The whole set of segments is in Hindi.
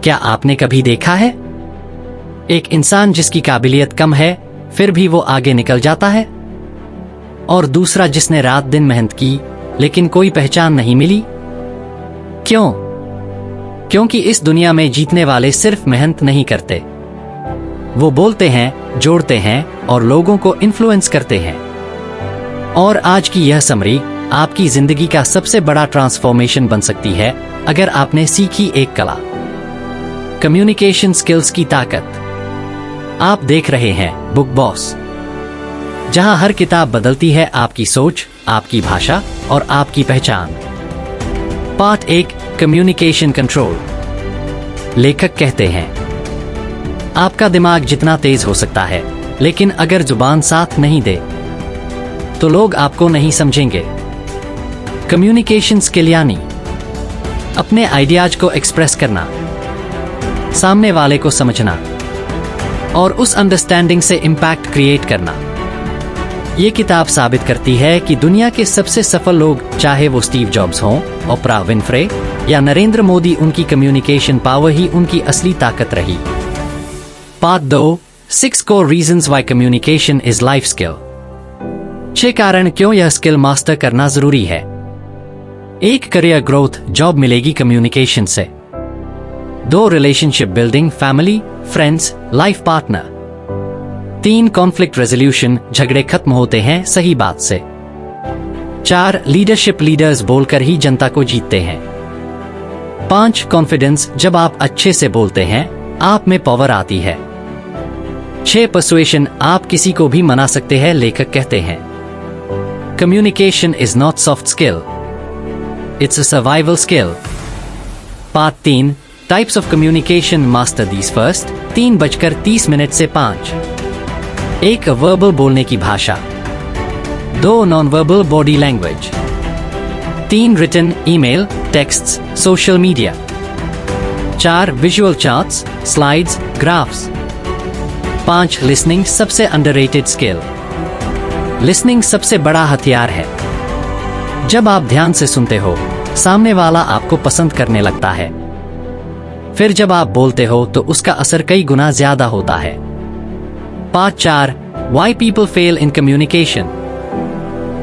क्या आपने कभी देखा है एक इंसान जिसकी काबिलियत कम है फिर भी वो आगे निकल जाता है, और दूसरा जिसने रात दिन मेहनत की लेकिन कोई पहचान नहीं मिली? क्यों? क्योंकि इस दुनिया में जीतने वाले सिर्फ मेहनत नहीं करते, वो बोलते हैं, जोड़ते हैं और लोगों को इन्फ्लुएंस करते हैं। और आज की यह समरी आपकी जिंदगी का सबसे बड़ा ट्रांसफॉर्मेशन बन सकती है अगर आपने सीखी एक कला, कम्युनिकेशन स्किल्स की ताकत। आप देख रहे हैं बुक बॉस, जहां हर किताब बदलती है आपकी सोच, आपकी भाषा और आपकी पहचान। Part 1, communication control. लेखक कहते हैं, आपका दिमाग जितना तेज हो सकता है, लेकिन अगर जुबान साथ नहीं दे तो लोग आपको नहीं समझेंगे। कम्युनिकेशन स्किल यानी अपने आइडियाज को एक्सप्रेस करना, सामने वाले को समझना और उस अंडरस्टैंडिंग से इम्पैक्ट क्रिएट करना। ये किताब साबित करती है कि दुनिया के सबसे सफल लोग, चाहे वो स्टीव जॉब्स हों, ओपरा विनफ्रे या नरेंद्र मोदी, उनकी कम्युनिकेशन पावर ही उनकी असली ताकत रही। Part 2, 6 core reasons why communication is life skill. 6 कारण क्यों यह स्किल मास्टर करना जरूरी है। 1, करियर ग्रोथ, जॉब मिलेगी कम्युनिकेशन से। 2, relationship building, family, friends, life partner. 3, conflict resolution, झगड़े खत्म होते हैं सही बात से। 4, लीडरशिप, लीडर्स बोलकर ही जनता को जीतते हैं। 5, कॉन्फिडेंस, जब आप अच्छे से बोलते हैं आप में पावर आती है। 6, पर्सुएशन, आप किसी को भी मना सकते हैं। लेखक कहते हैं, communication is not soft skill, it's a survival skill. Part 3, types of communication, master these first. 3:30 से 5। 1, वर्बल, बोलने की भाषा। 2, non verbal, body language. 3, written, email, texts, social media. 4, visual charts, slides, graphs. 5, listening, सबसे अंडररेटेड स्किल। लिसनिंग सबसे बड़ा हथियार है। जब आप ध्यान से सुनते हो, सामने वाला आपको पसंद करने लगता है। फिर जब आप बोलते हो तो उसका असर कई गुना ज्यादा होता है। Part 4, why people fail in communication.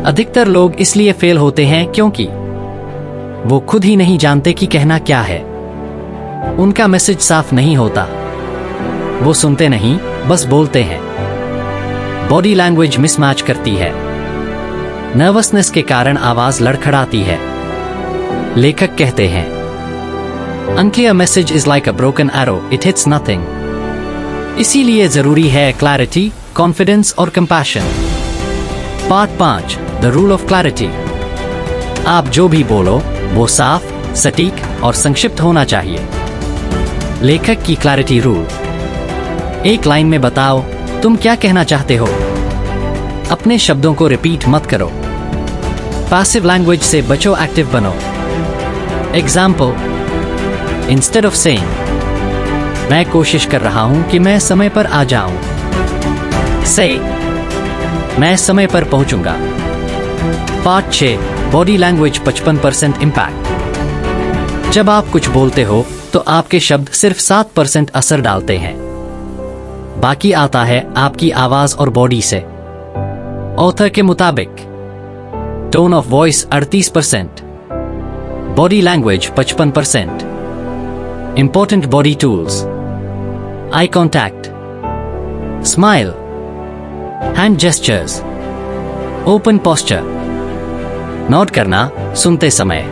अधिकतर लोग इसलिए फेल होते हैं क्योंकि वो खुद ही नहीं जानते कि कहना क्या है। उनका मैसेज साफ नहीं होता, वो सुनते नहीं, बस बोलते हैं। बॉडी लैंग्वेज मिसमैच करती है, नर्वसनेस के कारण आवाज लड़खड़ाती है। लेखक कहते हैं, unclear message is like a broken arrow, it hits nothing. इसीलिए जरूरी है क्लैरिटी, कॉन्फिडेंस और compassion. Part 5, the rule of clarity. आप जो भी बोलो वो साफ, सटीक और संक्षिप्त होना चाहिए। लेखक की क्लैरिटी रूल। एक लाइन में बताओ तुम क्या कहना चाहते हो। अपने शब्दों को रिपीट मत करो। पैसिव लैंग्वेज से बचो, एक्टिव बनो। एग्जाम्पल, इंस्टेड ऑफ सेइंग मैं कोशिश कर रहा हूं कि मैं समय पर आ जाऊं, से मैं समय पर पहुंचूंगा। Part 6, body language, 55% impact. जब आप कुछ बोलते हो तो आपके शब्द सिर्फ 7% असर डालते हैं, बाकी आता है आपकी आवाज और बॉडी से। ऑथर के मुताबिक tone of voice 38%, body language 55%। Important body tools: eye contact, smile, hand gestures, open posture, note करना सुनते समय।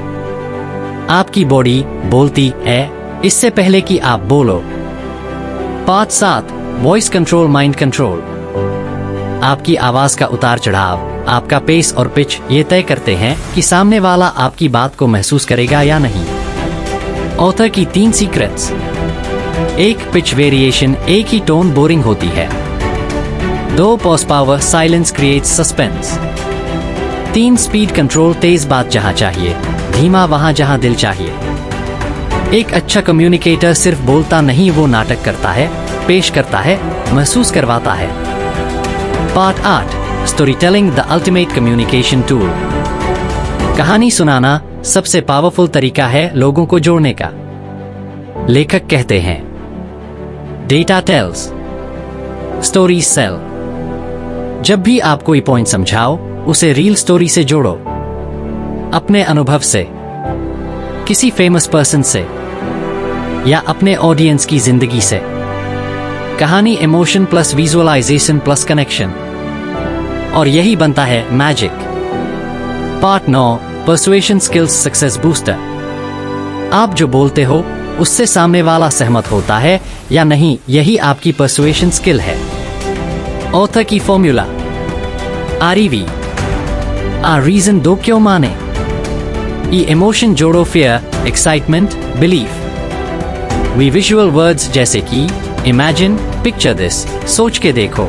आपकी बॉडी बोलती है इससे पहले कि आप बोलो। Part 7, voice control, mind control. आपकी आवाज का उतार चढ़ाव, आपका पेस और पिच ये तय करते हैं कि सामने वाला आपकी बात को महसूस करेगा या नहीं। ऑथर की 3 सीक्रेट्स। 1, पिच वेरिएशन, एक ही टोन बोरिंग होती है। 2, pause power, silence creates suspense. 3, speed control, तेज बात जहां चाहिए, धीमा वहां जहां दिल चाहिए। एक अच्छा कम्युनिकेटर सिर्फ बोलता नहीं, वो नाटक करता है, पेश करता है, महसूस करवाता है। Part 8, story telling, the ultimate communication tool. कहानी सुनाना सबसे पावरफुल तरीका है लोगों को जोड़ने का। लेखक कहते हैं, डेटा टेल्स, स्टोरीज सेल। जब भी आप कोई पॉइंट समझाओ, उसे रियल स्टोरी से जोड़ो, अपने अनुभव से, किसी फेमस पर्सन से या अपने ऑडियंस की जिंदगी से। कहानी emotion plus visualisation plus connection, और यही बनता है magic. Part 9, persuasion skills success booster. आप जो बोलते हो उससे सामने वाला सहमत होता है या नहीं, यही आपकी पर्सुएशन स्किल है। ऑथर की फॉर्मूला, REV, रीजन दो क्यों माने, इमोशन जोड़ो, fear, excitement, belief. V visual words जैसे कि इमेजिन, पिक्चर दिस, सोच के देखो।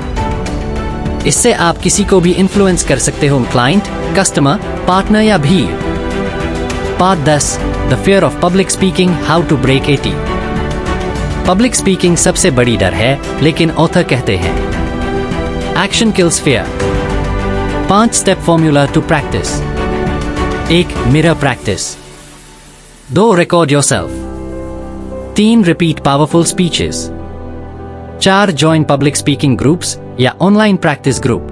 इससे आप किसी को भी इन्फ्लुएंस कर सकते हो, क्लाइंट, कस्टमर, पार्टनर या भीड़। Part 10, the fear of public speaking, how to break 80। Public speaking सबसे बड़ी डर है, लेकिन ऑथर कहते हैं, action kills fear. 5 step formula to practice. 1, mirror practice. 2, record yourself. 3, repeat powerful speeches. 4, join public speaking groups या online practice group.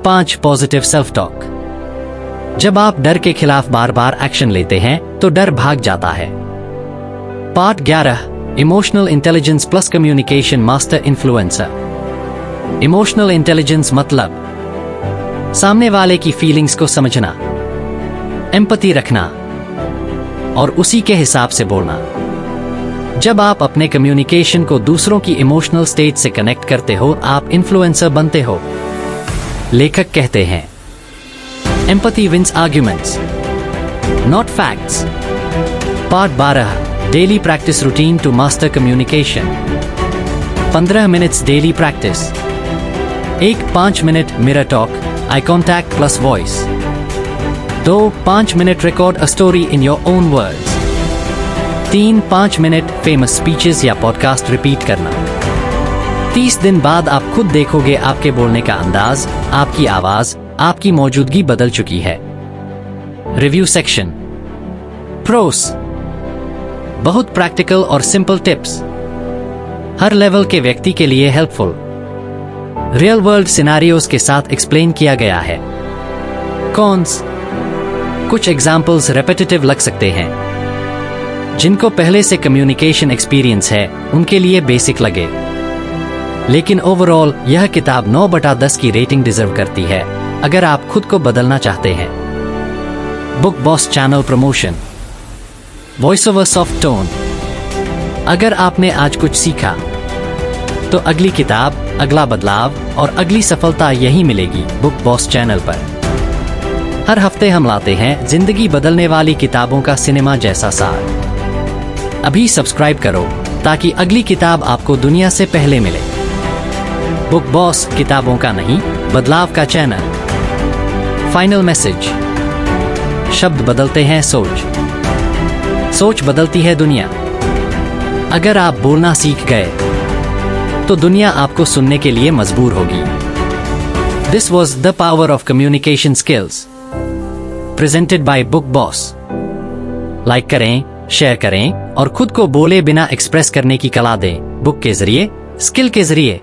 5, positive self talk. जब आप डर के खिलाफ बार बार एक्शन लेते हैं तो डर भाग जाता है। Part 11, emotional intelligence plus communication master influencer. Emotional intelligence मतलब सामने वाले की फीलिंग्स को समझना, एम्पैथी रखना और उसी के हिसाब से बोलना। जब आप अपने कम्युनिकेशन को दूसरों की इमोशनल स्टेट से कनेक्ट करते हो, आप इन्फ्लुएंसर बनते हो। लेखक कहते हैं, empathy wins arguments, not facts. Part 12, daily practice routine to master communication. 15 minutes daily practice. 1, 5 minute mirror talk, eye contact plus voice. 2, 5 minute record a story in your own words. 3, 5 minute famous speeches या पॉडकास्ट रिपीट करना। 30 दिन बाद आप खुद देखोगे आपके बोलने का अंदाज, आपकी आवाज, आपकी मौजूदगी बदल चुकी है। Review section. प्रोस, बहुत प्रैक्टिकल और सिंपल टिप्स, हर लेवल के व्यक्ति के लिए हेल्पफुल, रियल वर्ल्ड सिनेरियोज के साथ एक्सप्लेन किया गया है। कॉन्स, कुछ एग्जाम्पल्स रेपिटेटिव लग सकते हैं, जिनको पहले से कम्युनिकेशन एक्सपीरियंस है उनके लिए बेसिक लगे, लेकिन ओवरऑल यह किताब 9/10 की रेटिंग डिजर्व करती है अगर आप खुद को बदलना चाहते हैं। Book boss channel promotion, voice over soft tone. अगर आपने आज कुछ सीखा तो अगली किताब, अगला बदलाव और अगली सफलता यही मिलेगी बुक बॉस चैनल पर। हर हफ्ते हम लाते हैं जिंदगी बदलने वाली किताबों का सिनेमा जैसा सार। अभी सब्सक्राइब करो ताकि अगली किताब आपको दुनिया से पहले मिले। बुक बॉस, किताबों का नहीं, बदलाव का चैनल। फाइनल मैसेज, शब्द बदलते हैं सोच, सोच बदलती है दुनिया। अगर आप बोलना सीख गए तो दुनिया आपको सुनने के लिए मजबूर होगी। This was the power of communication skills, presented by book boss. Like करें, शेयर करें और खुद को बोले बिना एक्सप्रेस करने की कला दें, बुक के जरिए, स्किल के जरिए।